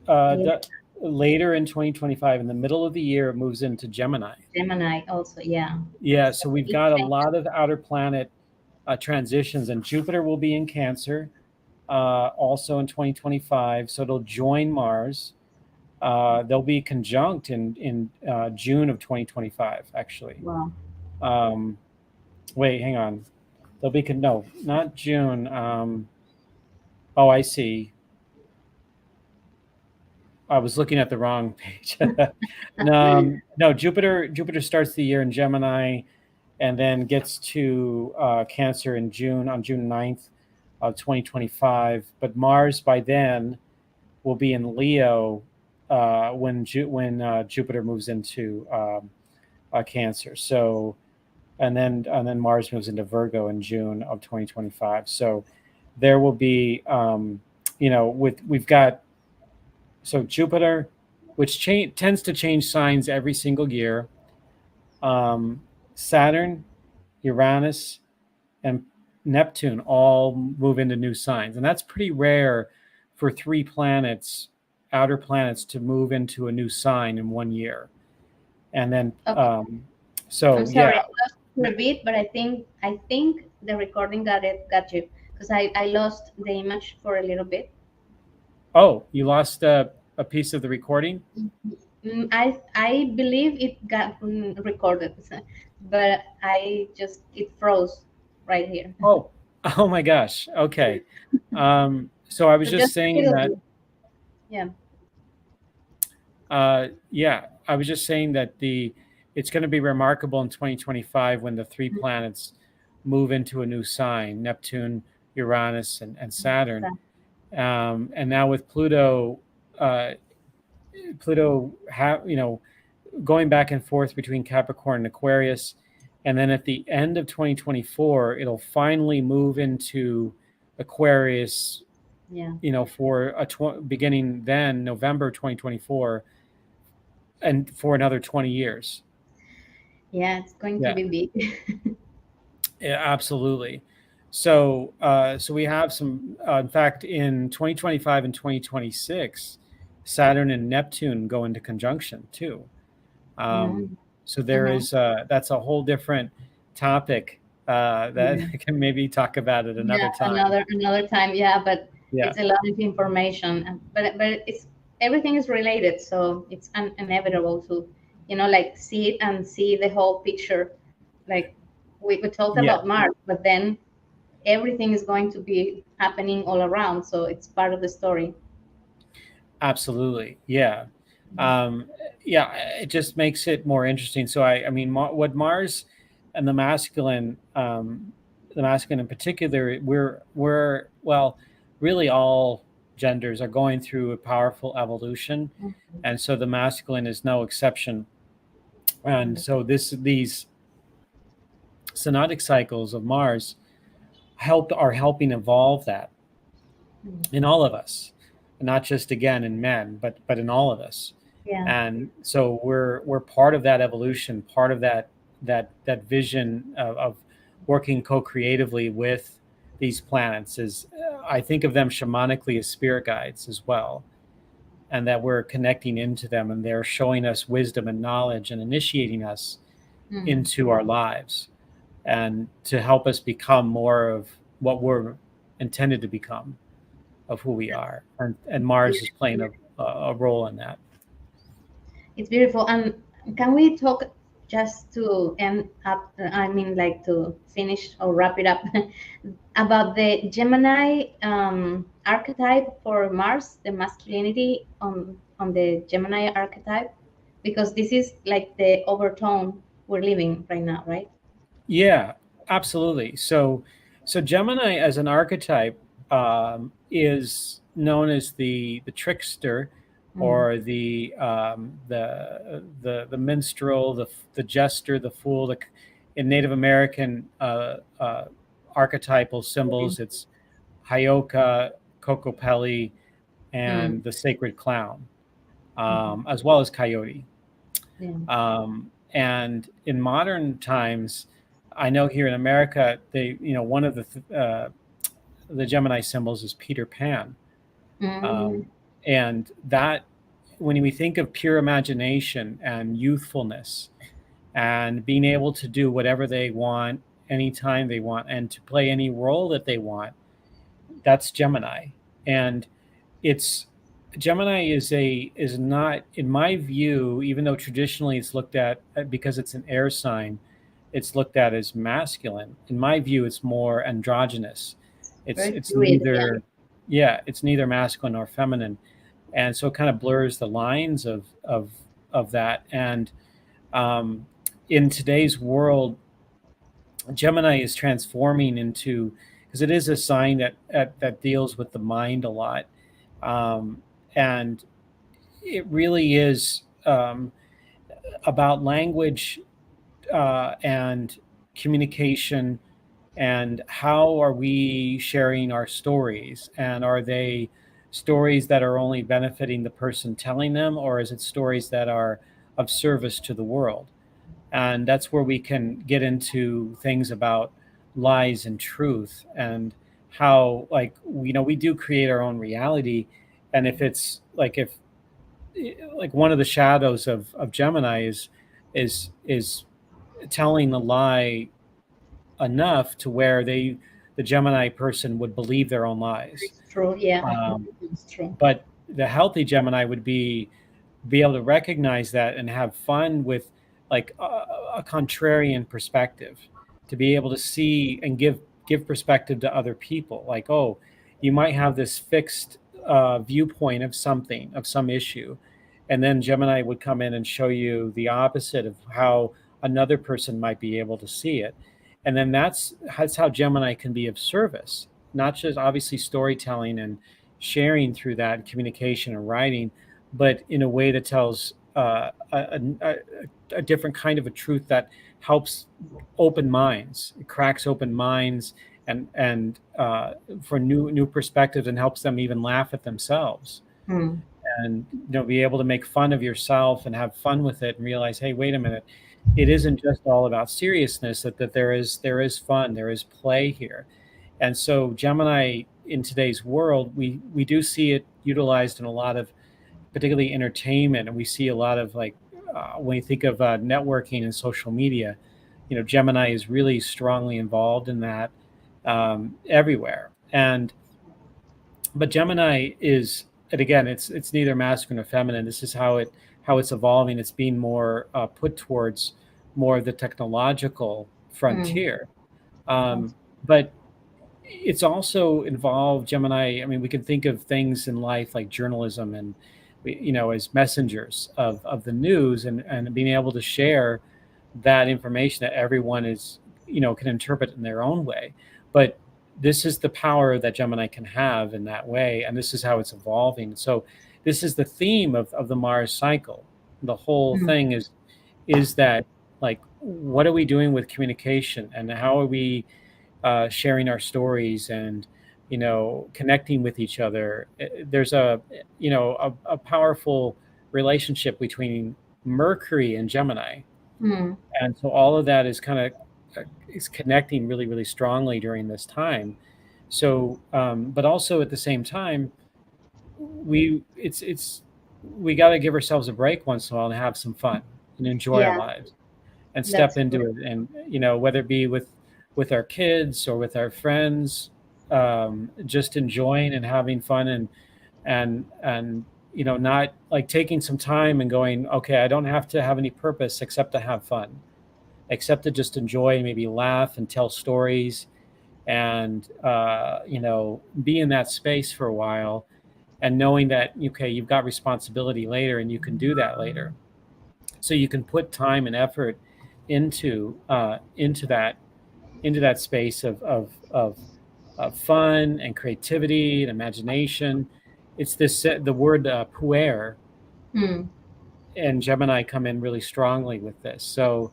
Yeah, later in 2025, in the middle of the year, it moves into Gemini. Gemini also, yeah. Yeah, So so we've big got a change. lot of outer planet transitions, and Jupiter will be in Cancer also in 2025. So it'll join Mars. They'll be conjunct in June of 2025, actually. Wow. Um, Wait, hang on. They'll be no, not June. Oh, I see. I was looking at the wrong page. No, Jupiter starts the year in Gemini, and then gets to Cancer in June, on June 9th of 2025. But Mars by then will be in Leo when Jupiter moves into Cancer. So and then Mars moves into Virgo in June of 2025. So there will be we've got Jupiter, which tends to change signs every single year. Saturn, Uranus, and Neptune all move into new signs, and that's pretty rare for three outer planets, to move into a new sign in 1 year. And then, Okay. so I'm sorry, yeah. I lost for a bit, but I think the recording got you, because I lost the image for a little bit. Oh, you lost a piece of the recording? I believe it got recorded, but it froze right here. Oh, oh my gosh. Okay. So I was So just just a saying little that, bit. Yeah. yeah, I was just saying that it's going to be remarkable in 2025 when the three planets move into a new sign: Neptune, Uranus, and Saturn. And now with Pluto, uh, going back and forth between Capricorn and Aquarius, and then at the end of 2024, it'll finally move into Aquarius. Yeah. For beginning then November 2024, and for another 20 years. Yeah, it's going to Yeah, be big. yeah, absolutely. So, so we have some. In fact, in 2025 and 2026, Saturn and Neptune go into conjunction too. Mm. So there is that's a whole different topic that Yeah. I can maybe talk about at Yeah, another time. another time. Yeah, but Yeah, it's a lot of information, but it's everything is related, so it's inevitable to, like see it and see the whole picture. Like we talked yeah, about Mars, but then everything is going to be happening all around, so it's part of the story. absolutely. Yeah. Um, yeah, it just makes it more interesting. So I mean, what Mars and the masculine in particular, we're well, really all genders are going through a powerful evolution, and so the masculine is no exception. And so these synodic cycles of Mars are helping evolve that in all of us, not just again in men, but in all of us. Yeah. And so we're part of that evolution, part of that vision of working co-creatively with these planets. Is I think of them shamanically as spirit guides as well, and that we're connecting into them, and they're showing us wisdom and knowledge and initiating us into our lives, and to help us become more of what we're intended to become, of who we are. And Mars is playing a role in that. It's beautiful. And can we talk, just to end up, I mean, like to finish or wrap it up, about the Gemini archetype for Mars, the masculinity on the Gemini archetype? Because this is like the overtone we're living right now, right? Yeah, absolutely. So Gemini as an archetype is known as the trickster, or the minstrel, the jester, the fool. In Native American archetypal symbols, it's Hyoka, Kokopelli, and the sacred clown, as well as coyote. And in modern times, I know here in America, one of the Gemini symbols is Peter Pan, and that, when we think of pure imagination and youthfulness, and being able to do whatever they want, anytime they want, and to play any role that they want, that's Gemini. And it's Gemini is not, in my view, even though traditionally it's looked at, because it's an air sign, it's looked at as masculine. In my view, it's more androgynous. It's neither, yeah, it's neither masculine nor feminine, and so it kind of blurs the lines of that. And in today's world, Gemini is transforming into, because it is a sign that deals with the mind a lot, and it really is about language and communication, and how are we sharing our stories, and are they stories that are only benefiting the person telling them, or is it stories that are of service to the world? And that's where we can get into things about lies and truth, and how, like, we do create our own reality. And if it's if one of the shadows of Gemini is telling the lie enough to where the Gemini person would believe their own lies. It's true, yeah. It's true. But the healthy Gemini would be able to recognize that and have fun with, like, a contrarian perspective, to be able to see and give perspective to other people. Like, oh, you might have this fixed viewpoint of something, of some issue, and then Gemini would come in and show you the opposite of how another person might be able to see it. And then that's how Gemini can be of service, not just obviously storytelling and sharing through that, communication and writing, but in a way that tells a different kind of a truth that helps open minds, it cracks open minds, and for new perspectives, and helps them even laugh at themselves, and be able to make fun of yourself and have fun with it, and realize, hey, wait a minute, it isn't just all about seriousness, that there is fun, there is play here. And so Gemini, in today's world, we do see it utilized in a lot of, particularly entertainment, and we see a lot of, like, when you think of networking and social media, Gemini is really strongly involved in that everywhere. But Gemini is, and again, it's neither masculine or feminine. This is how it's evolving. It's being more put towards more of the technological frontier. But it's also involved, Gemini. I mean, we can think of things in life like journalism and as messengers of the news, and being able to share that information that everyone is, can interpret in their own way. But this is the power that Gemini can have in that way, and this is how it's evolving. So this is the theme of the Mars cycle. The whole thing is that, like, what are we doing with communication, and how are we sharing our stories, and connecting with each other? There's a powerful relationship between Mercury and Gemini, and so all of that is kind of is connecting really, really strongly during this time. So, but also at the same time, we got to give ourselves a break once in a while and have some fun and enjoy our Yeah, lives and step that's into true. it. And whether it be with our kids or with our friends, just enjoying and having fun, and not like taking some time and going, okay, I don't have to have any purpose except to have fun, except to just enjoy and maybe laugh and tell stories, and be in that space for a while, and knowing that, okay, you've got responsibility later and you can do that later. So you can put time and effort into that space of fun and creativity and imagination. It's the word puer Hmm. and Gemini come in really strongly with this. So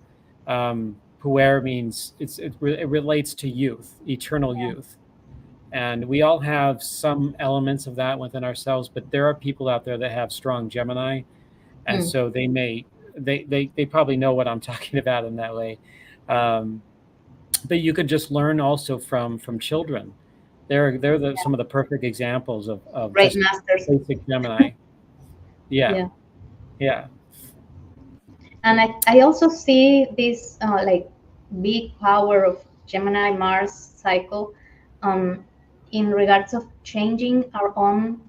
puer means it relates to youth, eternal youth. And we all have some elements of that within ourselves, but there are people out there that have strong Gemini, and Hmm. so they probably know what I'm talking about in that way. Um, but you could just learn also from children. They're some of the perfect examples of Great just masters. basic Gemini. Yeah, Yeah. yeah. And I also see this like big power of Gemini Mars cycle um, in regards of changing our own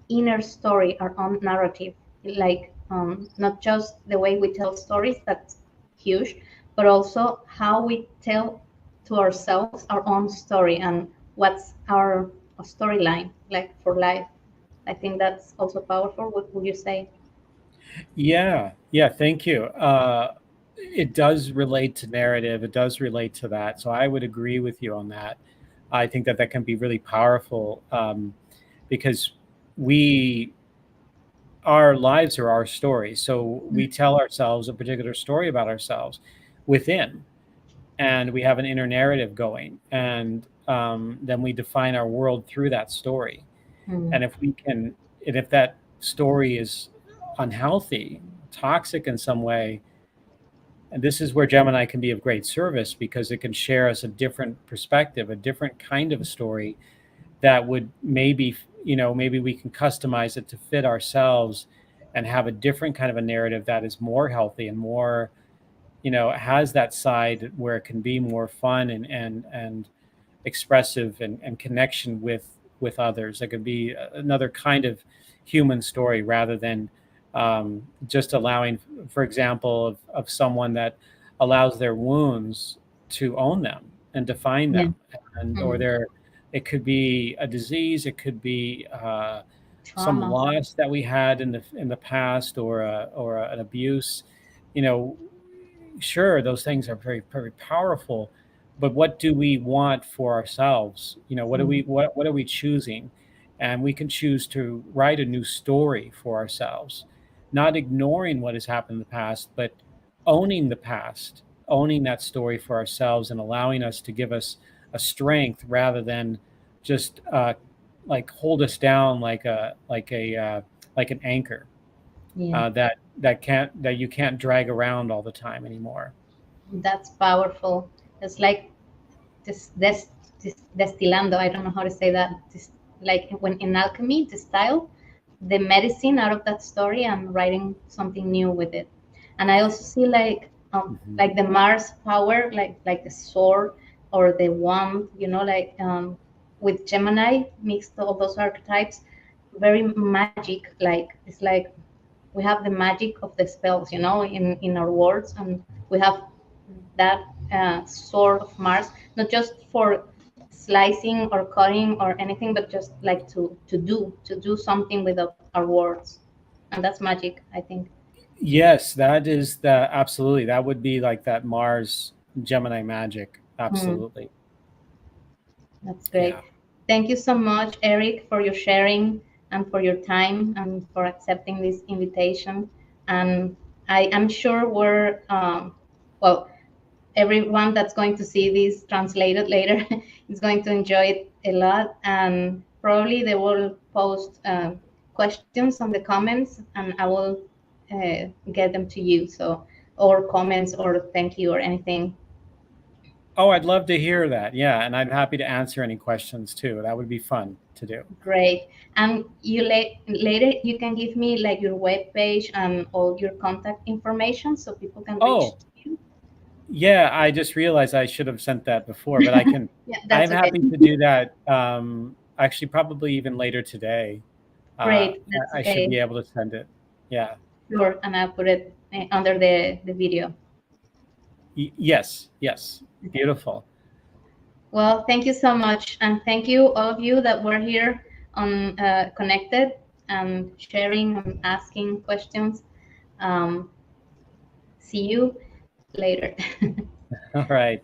inner story, our own narrative. Like not just the way we tell stories, that's huge, but also how we tell to ourselves our own story and what's our storyline like for life. I think that's also powerful. What would you say? Yeah, yeah, thank you. It does relate to narrative. It does relate to that. So I would agree with you on that. I think that can be really powerful, because we, our lives are our stories. So we tell ourselves a particular story about ourselves within, and we have an inner narrative going, and then we define our world through that story. Mm. And if that story is unhealthy, toxic in some way, and this is where Gemini can be of great service, because it can share us a different perspective, a different kind of a story that would maybe we can customize it to fit ourselves and have a different kind of a narrative that is more healthy and more, has that side where it can be more fun and expressive, and connection with others. It could be another kind of human story, rather than just allowing, for example, of someone that allows their wounds to own them and define Yeah. them, and or Mm. their it could be a disease, it could be some Trauma. loss that we had in the past, or an abuse. You know, sure, those things are very, very powerful, but what do we want for ourselves? What do Mm. what are we choosing? And we can choose to write a new story for ourselves, not ignoring what has happened in the past, but owning the past, owning that story for ourselves, and allowing us to give us a strength, rather than just like hold us down like an anchor, Yeah. that you can't drag around all the time anymore. That's powerful. It's like this destilando. I don't know how to say that. This, like when in alchemy, the style, the medicine out of that story and writing something new with it. And I also see Mhm. like the Mars power, like the sword or the wand, with Gemini mixed all those archetypes, very magic. Like it's like we have the magic of the spells, in our words, and we have that sword of Mars, not just for slicing or cutting or anything, but just like to do something with our words. and that's magic, I think. Yes, that is the absolutely. That would be like that Mars Gemini magic. Absolutely. That's great. Yeah. Thank you so much, Erik, for your sharing and for your time and for accepting this invitation. And I am sure well, everyone that's going to see this translated later is going to enjoy it a lot. And probably they will post questions on the comments, and I will get them to you. So, or comments, or thank you, or anything. Oh, I'd love to hear that. Yeah, and I'm happy to answer any questions too. That would be fun to do. Great. And you later you can give me like your web page and all your contact information so people can reach Oh, you. yeah, I just realized I should have sent that before, but I can. Yeah, I'm that's okay. happy to do that. Actually, probably even later today. Great. That's I should be okay. able to send it. Yeah. Sure. And I'll put it under the video. Yes. Yes. Beautiful. Well, thank you so much. And thank you, all of you that were here on connected and sharing and asking questions. See you later. All right.